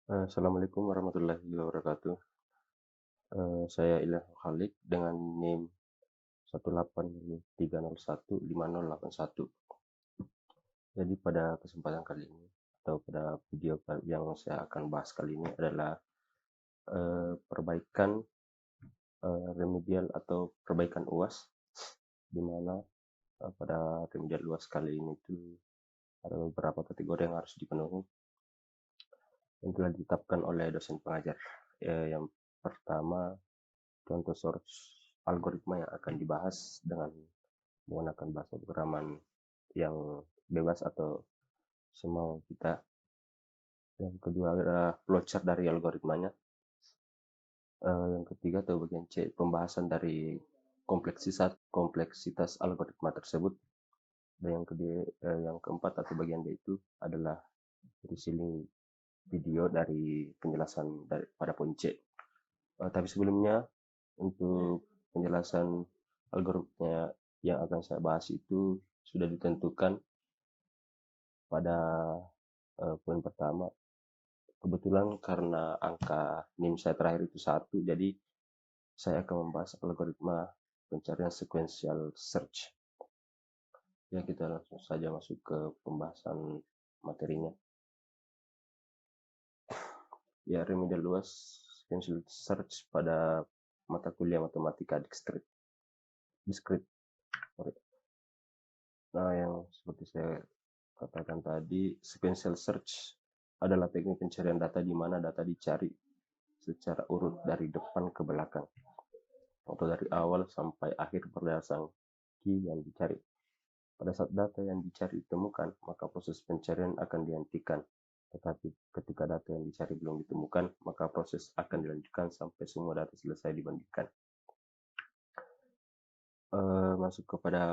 Assalamualaikum warahmatullahi wabarakatuh. Saya Ilham Khalid dengan NIM 183015081. Jadi pada kesempatan kali ini atau pada video yang saya akan bahas kali ini adalah perbaikan remedial atau perbaikan UAS, di mana pada remedial UAS kali ini itu ada beberapa kategori yang harus dipenuhi yang telah ditetapkan oleh dosen pengajar. Yang pertama, contoh source algoritma yang akan dibahas dengan menggunakan bahasa pemrograman yang bebas atau semau kita. Yang kedua adalah flowchart dari algoritmanya. Yang ketiga atau bagian C, pembahasan dari kompleksitas algoritma tersebut. Dan yang keempat atau bagian D itu adalah reselling video dari penjelasan pada poin C. Tapi sebelumnya, untuk penjelasan algoritma yang akan saya bahas itu sudah ditentukan pada poin pertama. Kebetulan karena angka NIM saya terakhir itu 1, jadi saya akan membahas algoritma pencarian sequential search. Ya, kita langsung saja masuk ke pembahasan materinya. Ya, remedial luas sequential search pada mata kuliah matematika discrete. Nah, yang seperti saya katakan tadi, sequential search adalah teknik pencarian data di mana data dicari secara urut dari depan ke belakang atau dari awal sampai akhir berdasarkan key yang dicari. Pada saat data yang dicari ditemukan, maka proses pencarian akan dihentikan. Tetapi ketika data yang dicari belum ditemukan, maka proses akan dilanjutkan sampai semua data selesai dibandingkan. Masuk kepada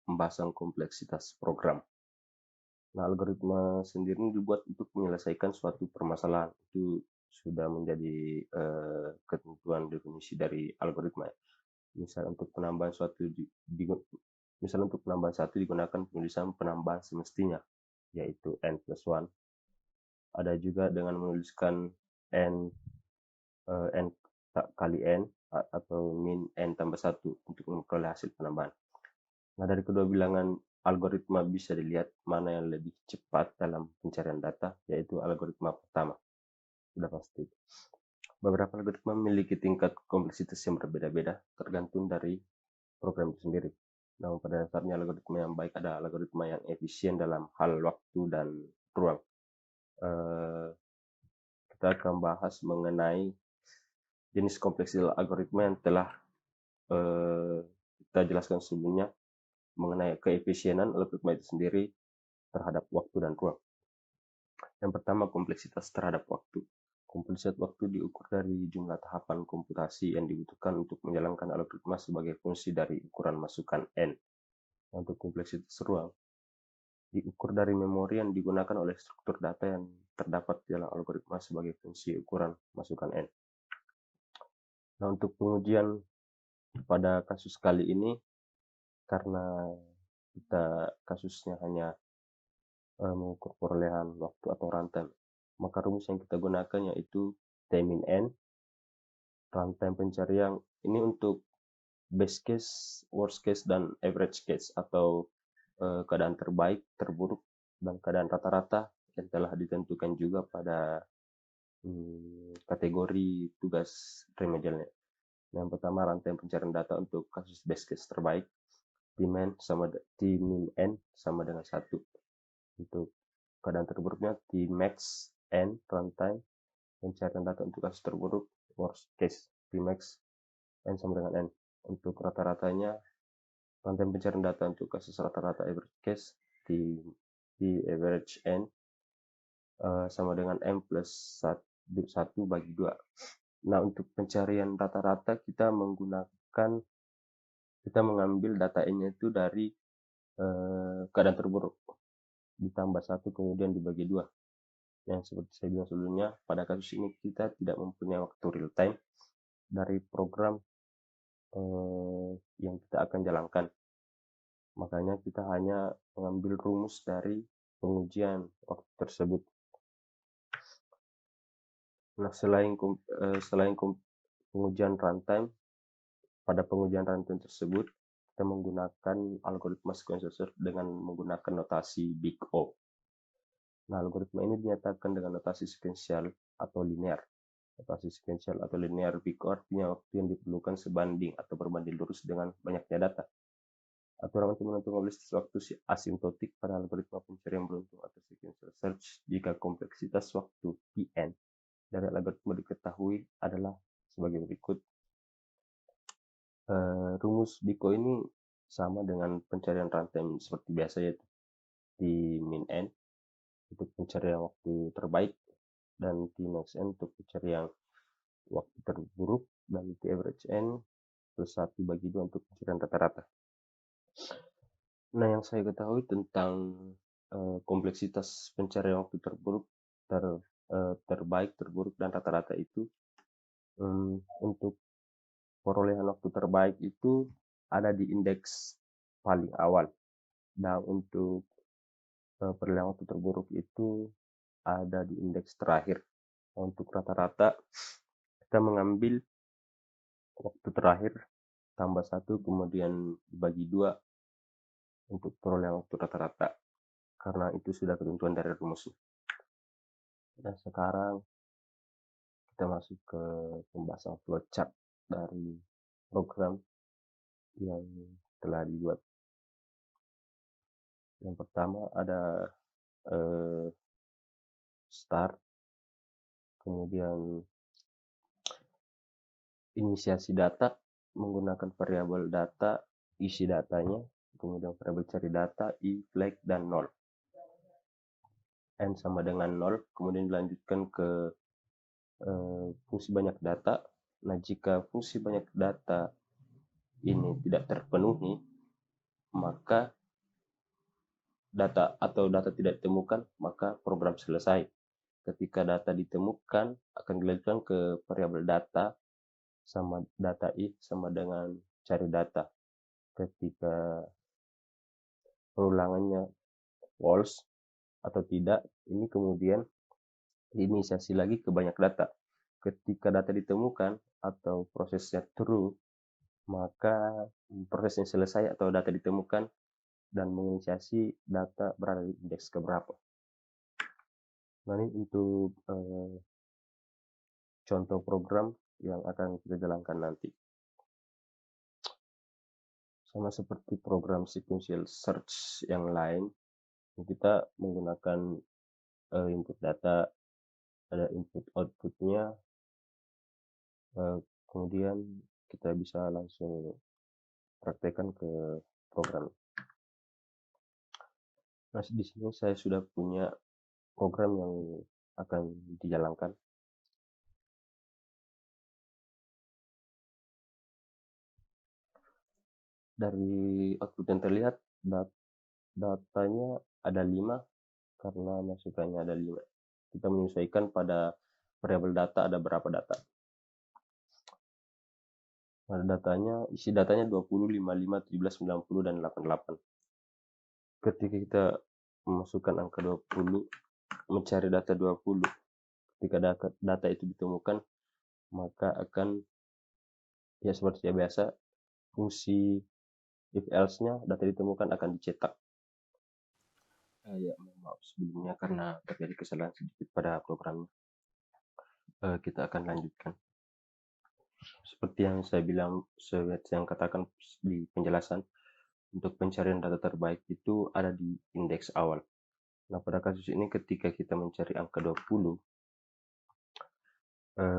pembahasan kompleksitas program. Nah, algoritma sendiri dibuat untuk menyelesaikan suatu permasalahan. Itu sudah menjadi ketentuan definisi dari algoritma. Misal untuk penambahan satu digunakan penulisan penambahan semestinya, yaitu n+1. Ada juga dengan menuliskan n kali n atau min n tambah 1 untuk memperoleh hasil penambahan. Nah, dari kedua bilangan algoritma bisa dilihat mana yang lebih cepat dalam pencarian data, yaitu algoritma pertama. Sudah pasti. Beberapa algoritma memiliki tingkat kompleksitas yang berbeda-beda tergantung dari program itu sendiri. Namun pada dasarnya algoritma yang baik adalah algoritma yang efisien dalam hal waktu dan ruang. Kita akan bahas mengenai jenis kompleksitas algoritma yang telah kita jelaskan sebelumnya mengenai keefisienan algoritma itu sendiri terhadap waktu dan ruang. Yang pertama, kompleksitas terhadap waktu. Kompleksitas waktu diukur dari jumlah tahapan komputasi yang dibutuhkan untuk menjalankan algoritma sebagai fungsi dari ukuran masukan n. Untuk kompleksitas ruang, diukur dari memori yang digunakan oleh struktur data yang terdapat di dalam algoritma sebagai fungsi ukuran masukan n. Nah, untuk pengujian pada kasus kali ini, karena kita kasusnya hanya mengukur perolehan waktu atau runtime, maka rumus yang kita gunakan yaitu T-min n, runtime pencarian ini untuk best case, worst case, dan average case atau keadaan terbaik, terburuk, dan keadaan rata-rata yang telah ditentukan juga pada kategori tugas remedialnya. Yang pertama, runtime pencarian data untuk kasus best case terbaik, T-min n sama dengan 1. Untuk keadaan terburuknya Tmax n runtime pencarian data untuk kasus terburuk, worst case Tmax n sama dengan n. Untuk rata-ratanya runtime pencarian data untuk kasus rata-rata average case T average n sama dengan m plus 1 bagi 2. Nah, untuk pencarian rata-rata kita mengambil data n-nya itu dari keadaan terburuk ditambah 1 kemudian dibagi 2. Yang seperti saya bilang sebelumnya, pada kasus ini kita tidak mempunyai waktu real time dari program yang kita akan jalankan. Makanya kita hanya mengambil rumus dari pengujian waktu tersebut. Nah, pengujian runtime, pada pengujian runtime tersebut kita menggunakan algoritma sequential search dengan menggunakan notasi Big O. Nah, algoritma ini dinyatakan dengan notasi sequential atau linear. Notasi sequential atau linear Big O artinya waktu yang diperlukan sebanding atau berbanding lurus dengan banyaknya data. Aturan untuk menentukan kompleksitas waktu asimptotik pada algoritma pencarian beruntung atau sequential search jika kompleksitas waktu Pn dari algoritma diketahui adalah sebagai berikut. Rumus Biko ini sama dengan pencarian runtime seperti biasa, yaitu T min n untuk pencarian waktu terbaik dan T max n untuk pencarian waktu terburuk, dan T average n plus 1/2 untuk pencarian rata-rata. Nah, yang saya ketahui tentang kompleksitas pencarian waktu terbaik, terburuk, dan rata-rata itu, untuk perolehan waktu terbaik itu ada di indeks paling awal, dan untuk perolehan waktu terburuk itu ada di indeks terakhir. Untuk rata-rata kita mengambil waktu terakhir tambah 1 kemudian dibagi 2 untuk perolehan waktu rata-rata, karena itu sudah ketentuan dari rumus. Dan sekarang kita masuk ke pembahasan flowchart dari program yang telah dibuat. Yang pertama ada start, kemudian inisiasi data menggunakan variabel data, isi datanya, kemudian variabel cari data, i, flag, dan 0. N sama dengan 0, kemudian dilanjutkan ke fungsi banyak data. Nah, jika fungsi banyak data ini tidak terpenuhi, maka data tidak ditemukan, maka program selesai. Ketika data ditemukan, akan dilanjutkan ke variabel data sama data i sama dengan cari data. Ketika perulangannya false atau tidak, ini kemudian diinisiasi lagi ke banyak data. Ketika data ditemukan atau prosesnya true, maka prosesnya selesai atau data ditemukan, dan menginisiasi data berada di indeks keberapa. Nah, ini untuk contoh program yang akan kita jalankan nanti. Sama seperti program sequential search yang lain, kita menggunakan input data, ada input outputnya, kemudian kita bisa langsung praktekkan ke program. Nah, di sini saya sudah punya program yang akan dijalankan. Dari output yang terlihat, datanya ada 5 karena masukannya ada 5. Kita menyesuaikan pada variabel data ada berapa data. Nah, isi datanya 20, 55, 17, 90, dan 88. Ketika kita memasukkan angka 20, mencari data 20, ketika data itu ditemukan, maka akan, ya seperti biasa, fungsi if else-nya data ditemukan akan dicetak. Ya, maaf sebelumnya karena terjadi kesalahan sedikit pada programnya. Kita akan lanjutkan. Seperti yang saya bilang, yang katakan di penjelasan, untuk pencarian data terbaik itu ada di indeks awal. Nah, pada kasus ini ketika kita mencari angka 20,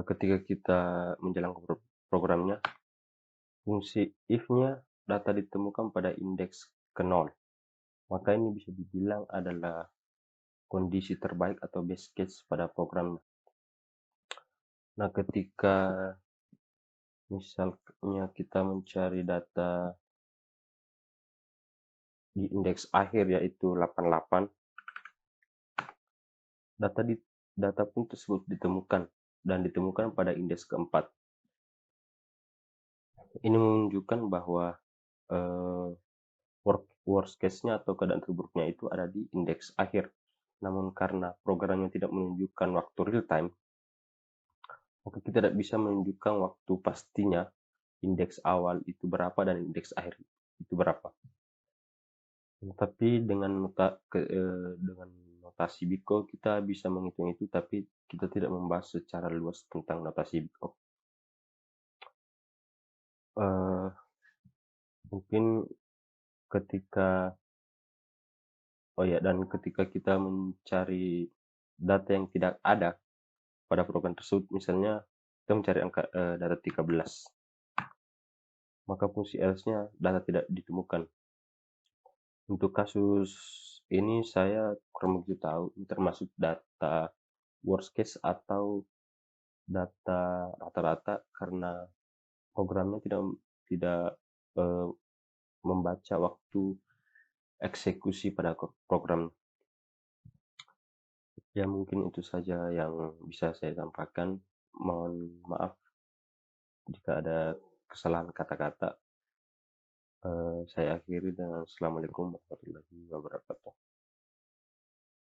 ketika kita menjalankan programnya, fungsi if-nya data ditemukan pada indeks ke 0. Maka ini bisa dibilang adalah kondisi terbaik atau best case pada program. Nah, ketika misalnya kita mencari data di indeks akhir yaitu 88, data pun tersebut ditemukan dan ditemukan pada indeks keempat. Ini menunjukkan bahwa worst case-nya atau keadaan terburuknya itu ada di indeks akhir. Namun karena programnya tidak menunjukkan waktu real time, maka kita tidak bisa menunjukkan waktu pastinya indeks awal itu berapa dan indeks akhir itu berapa. Tapi dengan notasi Biko kita bisa menghitung itu, tapi kita tidak membahas secara luas tentang notasi Biko. Mungkin ketika ketika kita mencari data yang tidak ada pada program tersebut, misalnya kita mencari data 13, maka fungsi else-nya data tidak ditemukan. Untuk kasus ini saya kurang begitu tahu, ini termasuk data worst case atau data rata-rata, karena programnya tidak eh, membaca waktu eksekusi pada program. Ya mungkin itu saja yang bisa saya sampaikan. Mohon maaf jika ada kesalahan kata-kata. Saya akhiri dengan Assalamualaikum warahmatullahi wabarakatuh.